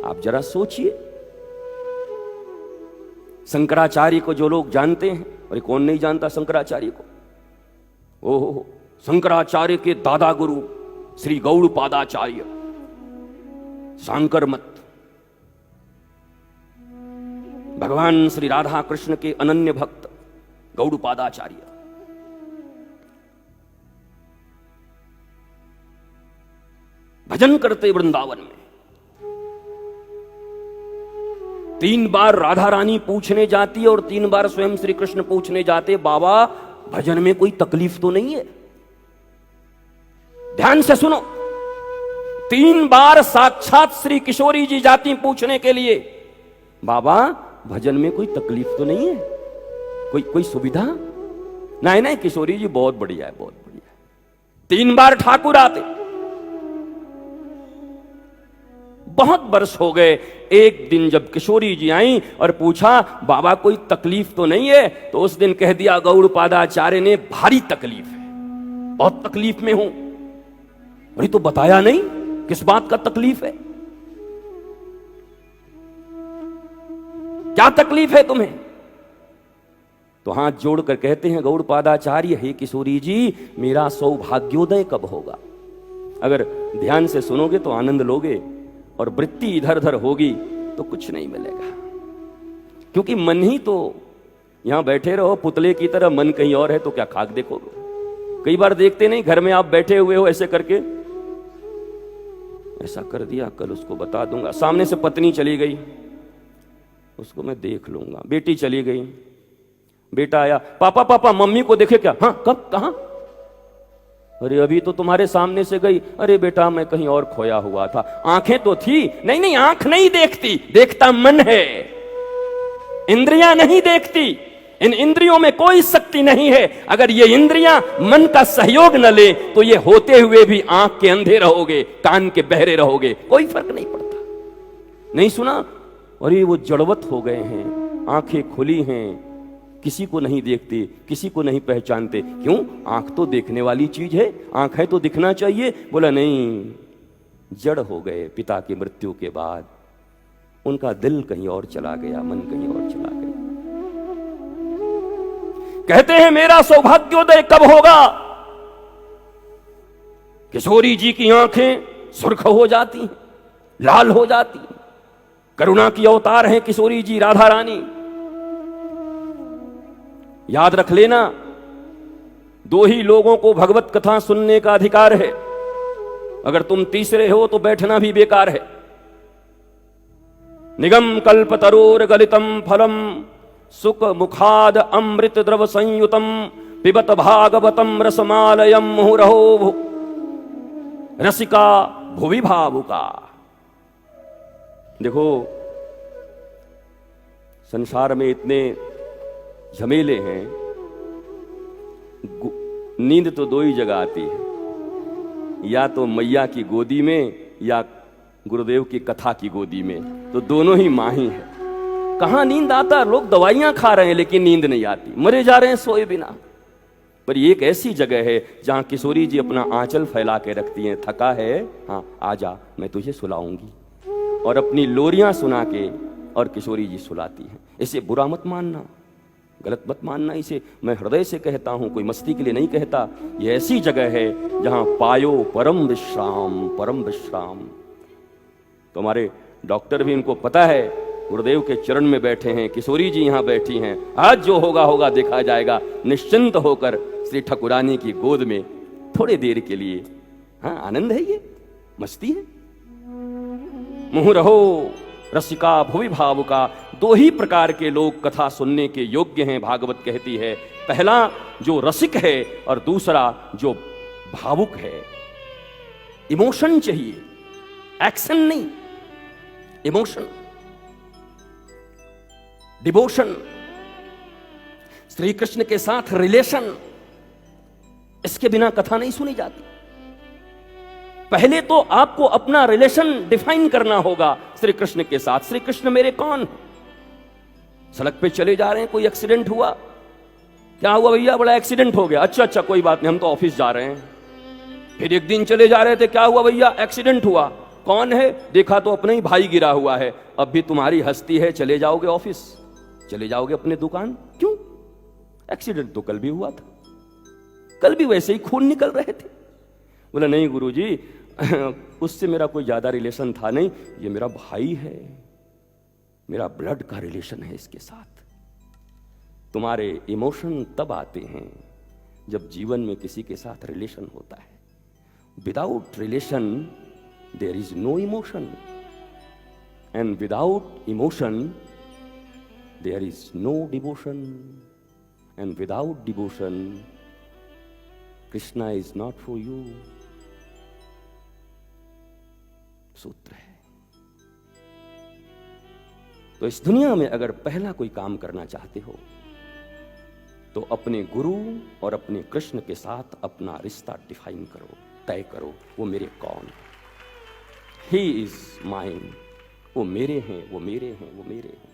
आप जरा सोचिए, शंकराचार्य को जो लोग जानते हैं, अरे कौन नहीं जानता शंकराचार्य को। ओहो, शंकराचार्य के दादा गुरु श्री गौड़पादाचार्य, सांकर मत, भगवान श्री राधा कृष्ण के अनन्य भक्त गौड़पादाचार्य। भजन करते वृंदावन में 3 बार राधा रानी पूछने जाती है और 3 बार स्वयं श्री कृष्ण पूछने जाते, बाबा भजन में कोई तकलीफ तो नहीं है? ध्यान से सुनो, 3 बार साक्षात श्री किशोरी जी जाती पूछने के लिए, बाबा भजन में कोई तकलीफ तो नहीं है, कोई सुविधा? नहीं नहीं किशोरी जी बहुत बढ़िया है, बहुत बढ़िया है। 3 बार ठाकुर आते। बहुत वर्ष हो गए। एक दिन जब किशोरी जी आई और पूछा, बाबा कोई तकलीफ तो नहीं है? तो उस दिन कह दिया गौड़पादाचार्य ने, भारी तकलीफ है, बहुत तकलीफ में हूं। अरे तो बताया नहीं किस बात का तकलीफ है, क्या तकलीफ है तुम्हें? तो हाथ जोड़कर कहते हैं गौड़पादाचार्य, हे किशोरी जी, मेरा सौभाग्योदय कब होगा? अगर ध्यान से सुनोगे तो आनंद लोगे, और वृत्ति इधर उधर होगी तो कुछ नहीं मिलेगा। क्योंकि मन ही तो, यहां बैठे रहो पुतले की तरह, मन कहीं और है तो क्या खाक देखोगे? कई बार देखते नहीं, घर में आप बैठे हुए हो ऐसे करके, ऐसा कर दिया, कल उसको बता दूंगा। सामने से पत्नी चली गई, उसको मैं देख लूंगा। बेटी चली गई, बेटा आया, पापा पापा मम्मी को देखे क्या? हाँ कब, कहां? अरे अभी तो तुम्हारे सामने से गई। अरे बेटा मैं कहीं और खोया हुआ था। आंखें तो थी। नहीं नहीं आंख नहीं देखती, देखता मन है। इंद्रियां नहीं देखती, इन इंद्रियों में कोई शक्ति नहीं है। अगर ये इंद्रियां मन का सहयोग न ले तो ये होते हुए भी आंख के अंधे रहोगे, कान के बहरे रहोगे, कोई फर्क नहीं पड़ता। नहीं सुना? अरे वो जड़वत हो गए हैं, आंखें खुली हैं, किसी को नहीं देखते, किसी को नहीं पहचानते। क्यों? आंख तो देखने वाली चीज है, आंख है तो दिखना चाहिए। बोला नहीं, जड़ हो गए पिता की मृत्यु के बाद, उनका दिल कहीं और चला गया, मन कहीं और चला गया। कहते हैं मेरा सौभाग्योदय कब होगा? किशोरी जी की आंखें सुर्ख हो जाती, लाल हो जाती। करुणा की अवतार है किशोरी जी, राधा रानी। याद रख लेना, 2 ही लोगों को भगवत कथा सुनने का अधिकार है। अगर तुम तीसरे हो तो बैठना भी बेकार है। निगम कल्पतरोर गलितम फलम सुख मुखाद अमृत द्रव संयुतम पिबत भागवतम रसमालयम मुहुरहो रसिका भुवि भावुका। देखो संसार में इतने झमेले हैं, नींद तो 2 ही जगह आती है, या तो मैया की गोदी में या गुरुदेव की कथा की गोदी में, तो दोनों ही मां ही है। कहां नींद आता? लोग दवाइयां खा रहे हैं लेकिन नींद नहीं आती, मरे जा रहे हैं सोए बिना। पर ये एक ऐसी जगह है जहां किशोरी जी अपना आंचल फैला के रखती हैं, थका है हाँ आजा मैं तुझे सुलाऊंगी, और अपनी लोरियां सुना के और किशोरी जी सुलाती हैं। इसे बुरा मत मानना, गलत मत मानना, इसे मैं हृदय से कहता हूं, कोई मस्ती के लिए नहीं कहता। ये ऐसी जगह है जहां पायो परम विश्राम, परम विश्राम। तो हमारे डॉक्टर भी, इनको पता है गुरुदेव के चरण में बैठे हैं, किशोरी जी यहां बैठी हैं, आज जो होगा होगा देखा जाएगा। निश्चिंत होकर श्री ठाकुरानी की गोद में थोड़ी देर के लिए, हाँ आनंद है, ये मस्ती है। मुहुँ रहो रसिका भुवि भावुका। 2 ही प्रकार के लोग कथा सुनने के योग्य हैं, भागवत कहती है। पहला जो रसिक है और दूसरा जो भावुक है। इमोशन चाहिए, एक्शन नहीं, इमोशन, डिवोशन, श्री कृष्ण के साथ रिलेशन, इसके बिना कथा नहीं सुनी जाती। पहले तो आपको अपना रिलेशन डिफाइन करना होगा श्री कृष्ण के साथ। श्री कृष्ण मेरे कौन? सड़क पे चले जा रहे हैं, कोई एक्सीडेंट हुआ, क्या हुआ भैया? बड़ा एक्सीडेंट हो गया। अच्छा अच्छा कोई बात नहीं, हम तो ऑफिस जा रहे हैं। फिर एक दिन चले जा रहे थे, क्या हुआ भैया? एक्सीडेंट हुआ। कौन है? देखा तो अपना ही भाई गिरा हुआ है। अब भी तुम्हारी हस्ती है, चले जाओगे ऑफिस, चले जाओगे अपने दुकान। क्यों? एक्सीडेंट तो कल भी हुआ था, कल भी वैसे ही खून निकल रहे थे। बोला नहीं गुरुजी, उससे मेरा कोई ज्यादा रिलेशन था नहीं, ये मेरा भाई है, मेरा ब्लड का रिलेशन है इसके साथ। तुम्हारे इमोशन तब आते हैं जब जीवन में किसी के साथ रिलेशन होता है। Without relation there is no emotion, and without emotion there is no devotion, and without devotion Krishna is not for you. सूत्र है। तो इस दुनिया में अगर पहला कोई काम करना चाहते हो तो अपने गुरु और अपने कृष्ण के साथ अपना रिश्ता डिफाइन करो, तय करो। वो मेरे कौन है? He is mine. वो मेरे हैं, वो मेरे हैं, वो मेरे हैं।